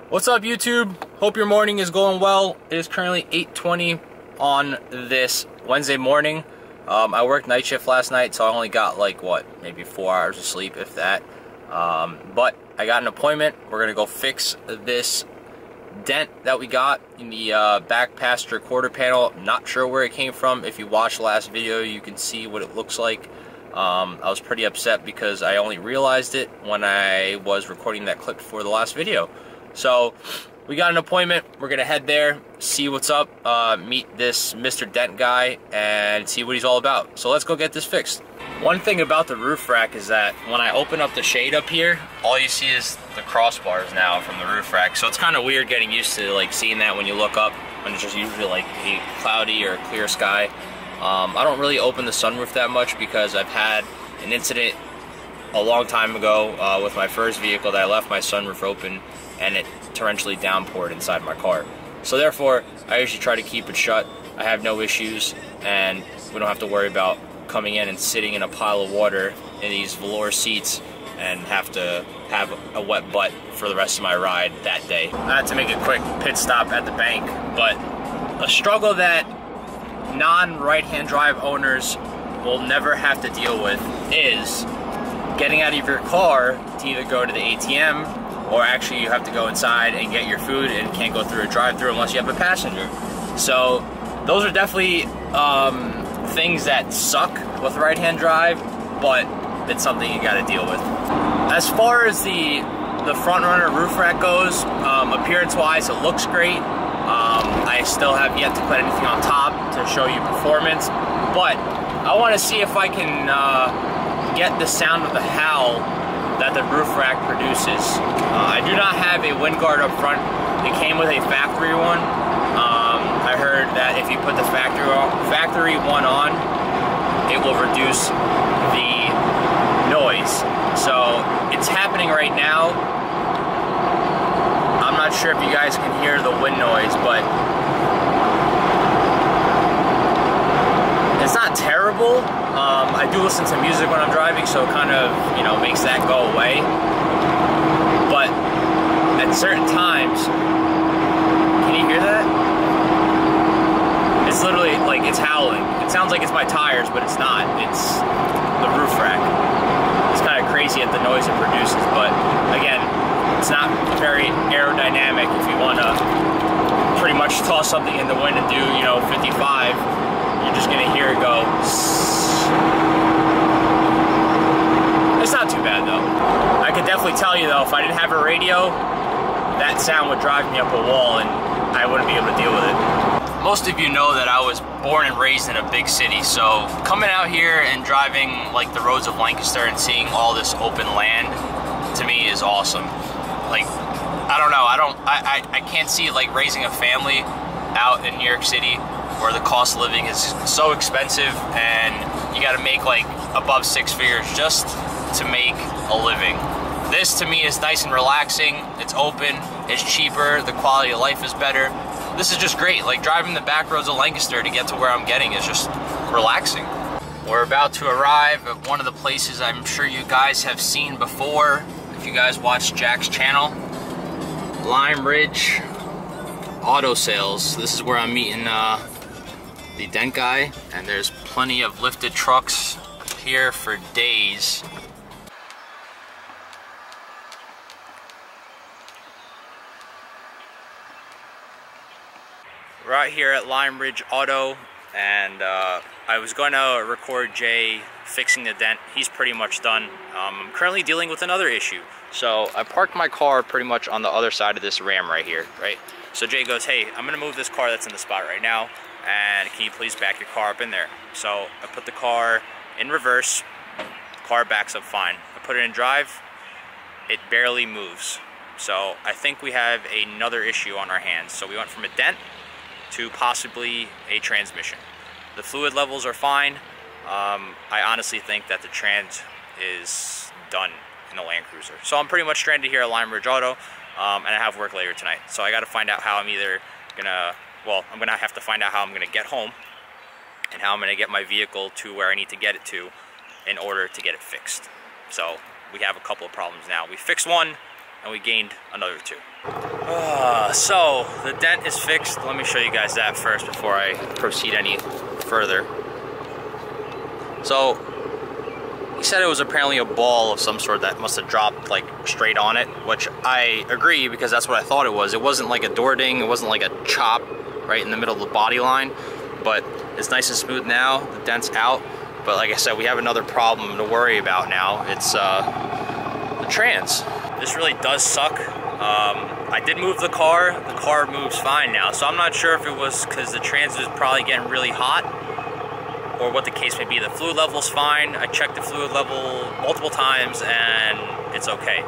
What's up, YouTube? Hope your morning is going well. It is currently 8:20 on this Wednesday morning. I worked night shift last night, so I only got like maybe 4 hours of sleep, if that. But I got an appointment. We're gonna go fix this dent that we got in the back passenger quarter panel. Not sure where it came from. If you watched the last video, you can see what it looks like. I was pretty upset because I only realized it when I was recording that clip for the last video. So we got an appointment. We're gonna head there, see what's up, meet this Mr. Dent guy, and see what he's all about. So let's go get this fixed. One thing about the roof rack is that when I open up the shade up here, all you see is the crossbars now from the roof rack. So it's kind of weird getting used to like seeing that when you look up, when it's just usually like a cloudy or a clear sky. I don't really open the sunroof that much because I've had an incident a long time ago with my first vehicle that I left my sunroof open and it torrentially downpoured inside my car. So therefore, I usually try to keep it shut. I have no issues, and we don't have to worry about coming in and sitting in a pile of water in these velour seats and have to have a wet butt for the rest of my ride that day. I had to make a quick pit stop at the bank, but a struggle that non-right-hand drive owners will never have to deal with is getting out of your car to either go to the ATM, or actually you have to go inside and get your food and can't go through a drive-thru unless you have a passenger. So those are definitely things that suck with right-hand drive, but it's something you gotta deal with. As far as the front runner roof rack goes, appearance-wise, it looks great. I still have yet to put anything on top to show you performance, but I wanna see if I can get the sound of the howl that the roof rack produces. I do not have a wind guard up front. It came with a factory one. I heard that if you put the factory one on, it will reduce the noise. So it's happening right now. I'm not sure if you guys can hear the wind noise, but it's not terrible. I do listen to music when I'm driving, so it kind of, makes that go away. But at certain times, can you hear that? It's literally like it's howling. It sounds like it's my tires, but it's not. It's the roof rack. It's kind of crazy at the noise it produces, but again, it's not very aerodynamic. If you want to pretty much toss something in the wind and do, 55, you're just gonna hear it go. It's not too bad though. I could definitely tell you though, if I didn't have a radio, that sound would drive me up a wall and I wouldn't be able to deal with it. Most of you know that I was born and raised in a big city, so coming out here and driving like the roads of Lancaster and seeing all this open land, to me is awesome. Like, I don't know, I can't see like raising a family out in New York City where the cost of living is so expensive and you gotta make like above 6 figures just to make a living. This to me is nice and relaxing. It's open, it's cheaper, the quality of life is better. This is just great. Like driving the back roads of Lancaster to get to where I'm getting is just relaxing. We're about to arrive at one of the places I'm sure you guys have seen before if you guys watch Jack's channel. Lime Ridge Auto Sales. This is where I'm meeting the dent guy, and there's plenty of lifted trucks here for days. We're out here at Lime Ridge Auto, and I was going to record Jay fixing the dent. He's pretty much done. I'm currently dealing with another issue. So I parked my car pretty much on the other side of this Ram right here, right? So Jay goes, hey, I'm gonna move this car that's in the spot right now, and can you please back your car up in there? So I put the car in reverse, the car backs up fine. I put it in drive, it barely moves. So I think we have another issue on our hands. So we went from a dent to possibly a transmission. The fluid levels are fine. I honestly think that the trans is done in the Land Cruiser. So I'm pretty much stranded here at Lime Ridge Auto, and I have work later tonight. So I gotta find out how I'm either gonna, I'm gonna have to find out how I'm gonna get home and how I'm gonna get my vehicle to where I need to get it to in order to get it fixed. So we have a couple of problems now. We fixed one, and we gained another 2. So the dent is fixed. Let me show you guys that first before I proceed any further. So he said it was apparently a ball of some sort that must have dropped like straight on it, which I agree because that's what I thought it was. It wasn't like a door ding, it wasn't like a chop right in the middle of the body line, but it's nice and smooth now. The dent's out, but like I said, we have another problem to worry about now. It's the trans. This really does suck. I did move the car moves fine now, so I'm not sure if it was because the trans was probably getting really hot or what the case may be. The fluid level's fine. I checked the fluid level multiple times and it's okay.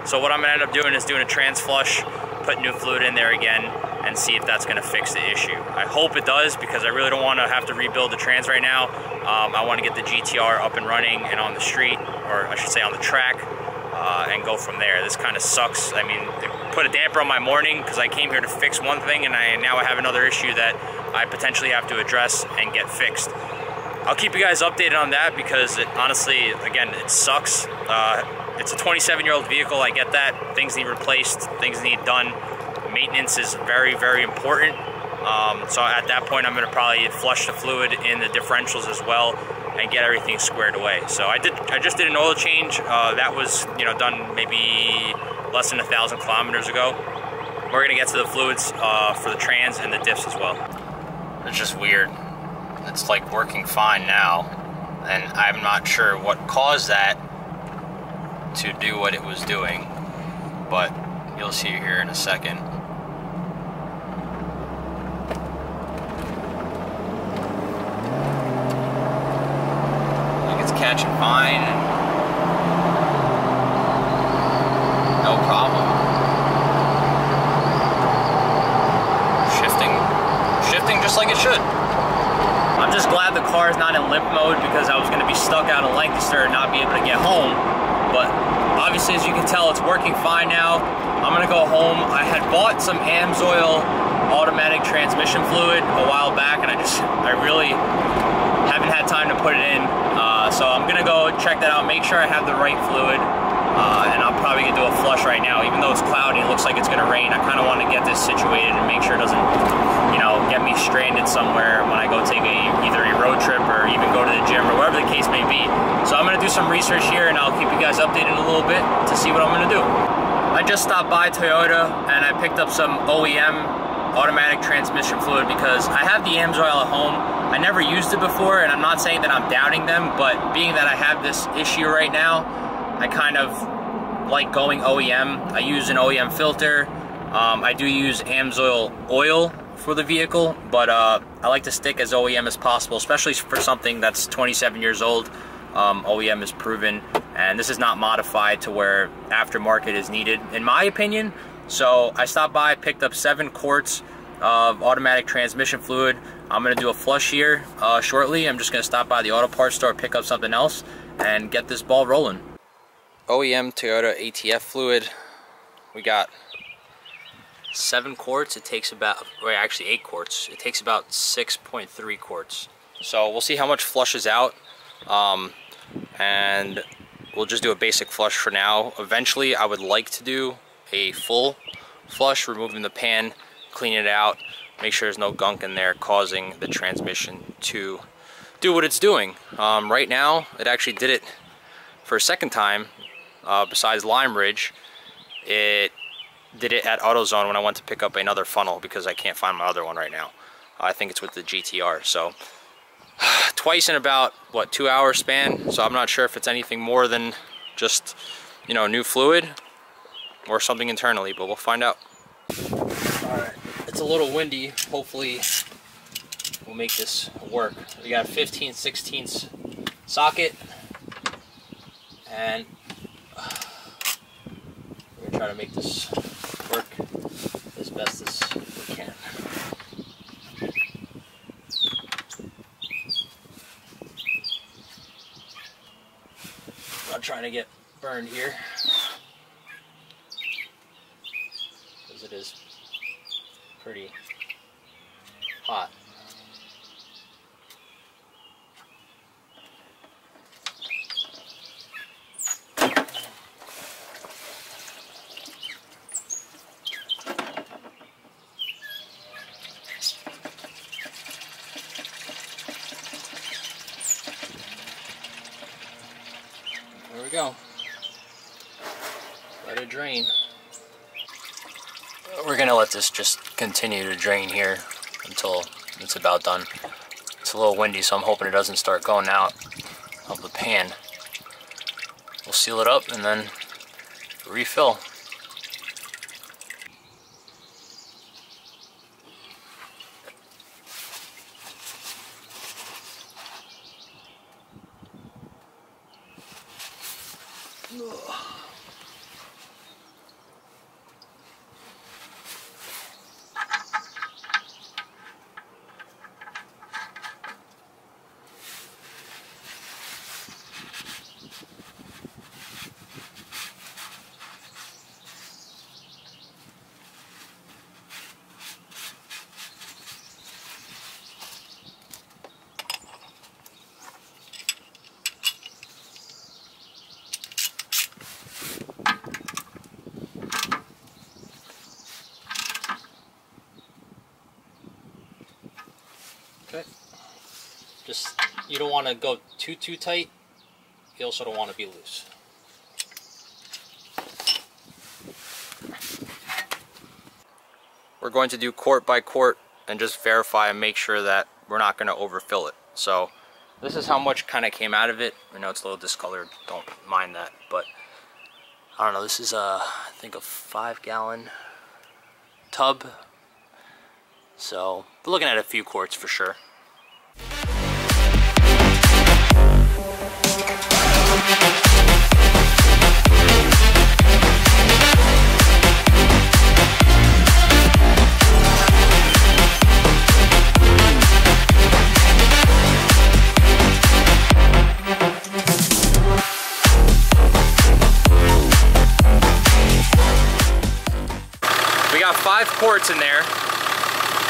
So what I'm gonna end up doing is doing a trans flush, put new fluid in there again, and see if that's gonna fix the issue. I hope it does because I really don't wanna have to rebuild the trans right now. I wanna get the GTR up and running and on the street, or I should say on the track, and go from there. This kind of sucks. I mean, it put a damper on my morning because I came here to fix one thing and now I have another issue that I potentially have to address and get fixed. I'll keep you guys updated on that because honestly, again, it sucks. It's a 27-year-old vehicle, I get that. Things need replaced, things need done. Maintenance is very, very important. So at that point, I'm gonna probably flush the fluid in the differentials as well and get everything squared away. So I just did an oil change. That was, you know, done maybe less than 1,000 kilometers ago. We're gonna get to the fluids for the trans and the diffs as well. It's just weird. It's like working fine now, and I'm not sure what caused that to do what it was doing, but you'll see here in a second. Like it's catching fine, and no problem. Shifting just like it should. I'm just glad the car is not in limp mode because I was going to be stuck out of Lancaster and not be able to get home. But obviously, as you can tell, it's working fine now. I'm going to go home. I had bought some AMSOIL automatic transmission fluid a while back, and I really haven't had time to put it in. So I'm going to go check that out, make sure I have the right fluid. And I'm probably going to do a flush right now. Even though it's cloudy, it looks like it's going to rain. I kind of want to get this situated and make sure it doesn't, you know, get me stranded somewhere when I go take either a road trip or even go to the gym or whatever the case may be. So I'm going to do some research here and I'll keep you guys updated in a little bit to see what I'm going to do. I just stopped by Toyota and I picked up some OEM automatic transmission fluid because I have the AMSOIL at home. I never used it before, and I'm not saying that I'm doubting them, but being that I have this issue right now, I kind of like going OEM. I use an OEM filter. I do use AMSOIL oil for the vehicle, but I like to stick as OEM as possible, especially for something that's 27 years old. OEM is proven, and this is not modified to where aftermarket is needed, in my opinion. So I stopped by, picked up 7 quarts of automatic transmission fluid. I'm going to do a flush here shortly. I'm just going to stop by the auto parts store, pick up something else, and get this ball rolling. OEM Toyota ATF fluid. We got 7 quarts. It takes about, or actually 8 quarts. It takes about 6.3 quarts. So we'll see how much flushes out. And we'll just do a basic flush for now. Eventually, I would like to do a full flush, removing the pan, clean it out, make sure there's no gunk in there causing the transmission to do what it's doing. Right now, it actually did it for a second time. Besides Lime Ridge, it did it at AutoZone when I went to pick up another funnel because I can't find my other one right now. I think it's with the GTR. So twice in about, what, 2-hour span. So I'm not sure if it's anything more than just, you know, new fluid or something internally, but we'll find out. Alright, it's a little windy. Hopefully we'll make this work. We got a 15/16 socket, and we're gonna try to make this work as best as we can. I'm not trying to get burned here, because it is pretty hot. to drain. We're gonna let this just continue to drain here until it's about done. It's a little windy, so I'm hoping it doesn't start going out of the pan. We'll seal it up and then refill. Okay. Just, you don't want to go too tight. You also don't want to be loose. We're going to do quart by quart and just verify and make sure that we're not going to overfill it. So this is how much kind of came out of it. I know it's a little discolored, don't mind that, but I don't know, this is I think a 5-gallon tub. So we're looking at a few quarts for sure. We got 5 quarts in there.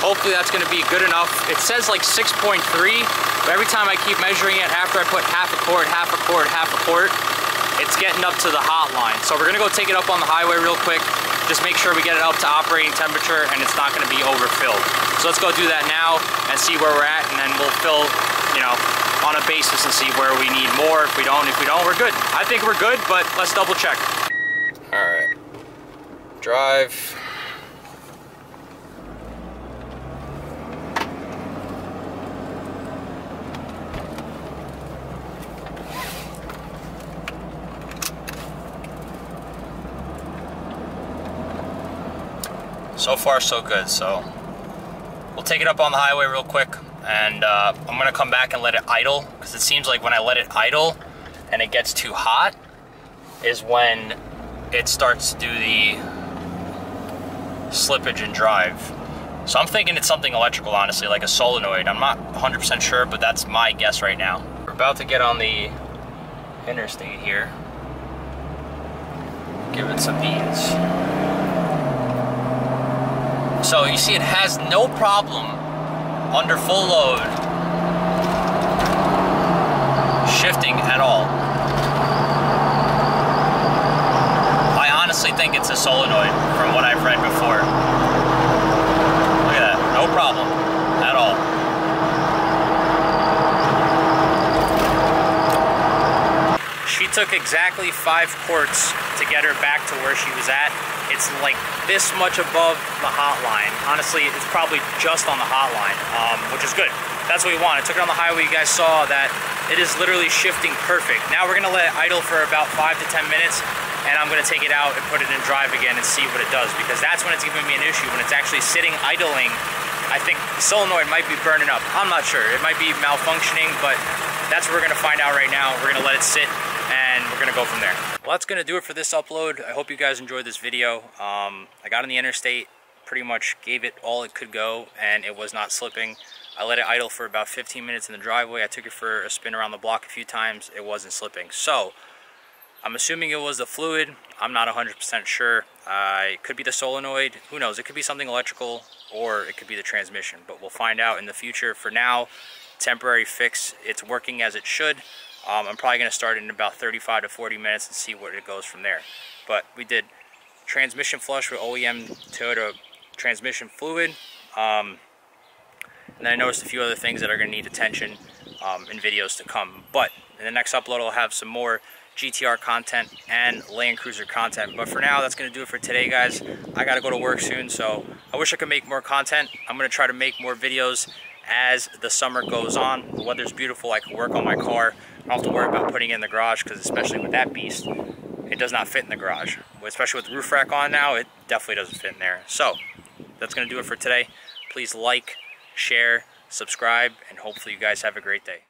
Hopefully that's going to be good enough. It says like 6.3, but every time I keep measuring it after I put half a quart, half a quart, half a quart, it's getting up to the hot line. So we're going to go take it up on the highway real quick. Just make sure we get it up to operating temperature and it's not going to be overfilled. So let's go do that now and see where we're at, and then we'll fill, you know, on a basis and see where we need more. If we don't, we're good. I think we're good, but let's double check. All right. Drive. So far so good, so we'll take it up on the highway real quick, and I'm gonna come back and let it idle, because it seems like when I let it idle and it gets too hot is when it starts to do the slippage and drive. So I'm thinking it's something electrical, honestly, like a solenoid. I'm not 100% sure, but that's my guess right now. We're about to get on the interstate here. Give it some beans. So you see it has no problem under full load shifting at all. I honestly think it's a solenoid from what I've read before. Look at that, no problem at all. She took exactly 5 quarts to get her back to where she was at. It's like this much above the hot line. Honestly, it's probably just on the hot line, which is good. That's what we want. I took it on the highway. You guys saw that it is literally shifting perfect. Now we're gonna let it idle for about 5 to 10 minutes, and I'm gonna take it out and put it in drive again and see what it does, because that's when it's giving me an issue. When it's actually sitting idling, I think the solenoid might be burning up. I'm not sure. It might be malfunctioning, but that's what we're gonna find out right now. We're gonna let it sit, and we're gonna go from there. Well, that's gonna do it for this upload. I hope you guys enjoyed this video. I got on the interstate, pretty much gave it all it could go, and it was not slipping. I let it idle for about 15 minutes in the driveway. I took it for a spin around the block a few times. It wasn't slipping. So I'm assuming it was the fluid. I'm not 100% sure. It could be the solenoid. Who knows? It could be something electrical, or it could be the transmission, but we'll find out in the future. For now, temporary fix. It's working as it should. I'm probably going to start in about 35 to 40 minutes and see where it goes from there. But we did transmission flush with OEM Toyota transmission fluid. And then I noticed a few other things that are going to need attention in videos to come. But in the next upload, I'll have some more GTR content and Land Cruiser content. But for now, that's going to do it for today, guys. I got to go to work soon, so I wish I could make more content. I'm going to try to make more videos as the summer goes on. The weather's beautiful. I can work on my car. I don't have to worry about putting it in the garage, because especially with that beast, it does not fit in the garage. Especially with the roof rack on now, it definitely doesn't fit in there. So that's going to do it for today. Please like, share, subscribe, and hopefully you guys have a great day.